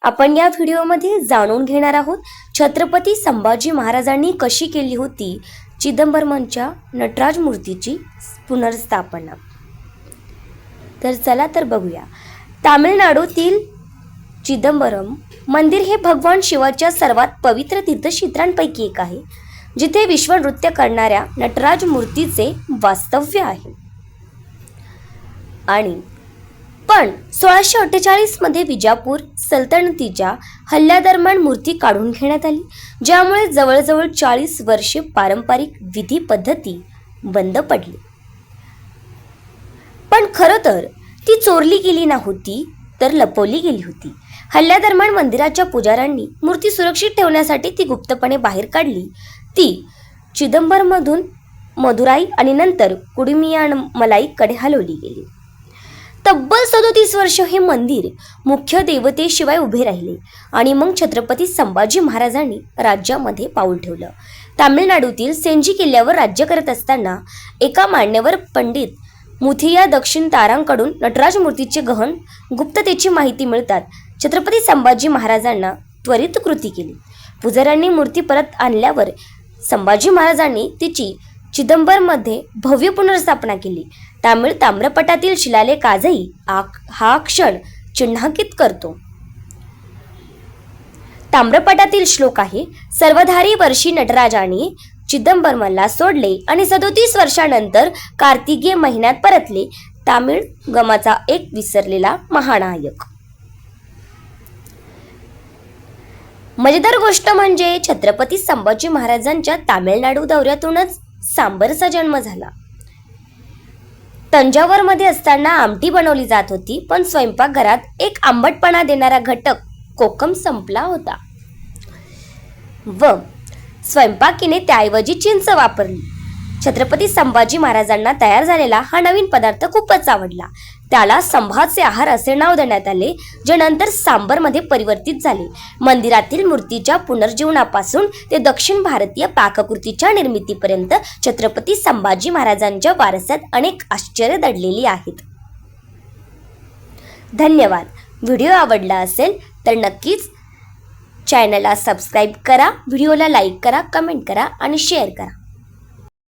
आपण या व्हिडिओमध्ये जाणून घेणार आहोत छत्रपती संभाजी महाराजांनी कशी केली होती चिदंबरमच्या नटराज मूर्तीची पुनर्स्थापना। तर चला तर बघूया। तामिळनाडूतील चिदंबरम मंदिर हे भगवान शिवाच्या सर्वात पवित्र तीर्थक्षेत्रांपैकी एक आहे, जिथे विश्वनृत्य करणाऱ्या नटराज मूर्तीचे वास्तव्य आहे। आणि पण 1648 मध्ये विजापूर सल्तनतीच्या हल्ल्यादरम्यान मूर्ती काढून घेण्यात आली, ज्यामुळे जवळजवळ 40 वर्षे पारंपरिक विधी पद्धती बंद पडली। पण खरं तर ती चोरली गेली नव्हती, तर लपवली गेली होती। हल्ल्यादरम्यान मंदिराच्या पुजाऱ्यांनी मूर्ती सुरक्षित ठेवण्यासाठी ती गुप्तपणे बाहेर काढली। ती चिदंबरमधून मदुराई आणि नंतर कुडुमियानमलाईकडे हलवली गेली। तब्बल 37 वर्ष हे मंदिर मुख्य देवतेशिवाय उभे राहिले आणि मग छत्रपती संभाजी महाराजांनी राज्यामध्ये पाऊल ठेवलं। तामिळनाडूतील सेंजी किल्ल्यावर राज्य करत असताना एका मान्यवर पंडित मुथिया दक्षिण तारांकडून नटराज मूर्तीचे गहन गुप्ततेची माहिती मिळतात छत्रपती संभाजी महाराजांना त्वरित कृती केली। पुजाऱ्यांनी मूर्ती परत आणल्यावर संभाजी महाराजांनी तिची चिदंबरमध्ये भव्य पुनर्स्थापना केली। तामिळ ताम्रपटातील शिलालेख आजही हा क्षण चिन्हांकित करतो। ताम्रपटातील श्लोक आहे, सर्वधारी वर्षी नटराजाने चिदंबरमला सोडले आणि 37 वर्षानंतर कार्तिकीय महिन्यात परतले, तामिळ गमाचा एक विसरलेला महानायक। मजेदार गोष्ट म्हणजे छत्रपती संभाजी महाराजांच्या तामिळनाडू दौऱ्यातूनच सांबरचा जन्म झाला। तंजावरमध्ये असताना आमटी बनवली जात होती, पण स्वयंपाकघरात एक आंबटपणा देणारा घटक कोकम संपला होता व स्वयंपाकीने त्याऐवजी चिंच वापरली। छत्रपती संभाजी महाराजांना तयार झालेला हा नवीन पदार्थ खूपच आवडला। त्याला संभाचे आहार असे नाव देण्यात आले, जे नंतर सांबरमध्ये परिवर्तित झाले। मंदिरातील मूर्तीच्या पुनर्जीवनापासून ते दक्षिण भारतीय पाककृतीच्या निर्मितीपर्यंत छत्रपती संभाजी महाराजांच्या वारसात अनेक आश्चर्य दडलेली आहेत। धन्यवाद। व्हिडिओ आवडला असेल तर नक्कीच चॅनलला सबस्क्राईब करा, व्हिडिओला लाईक करा, कमेंट करा आणि शेअर करा।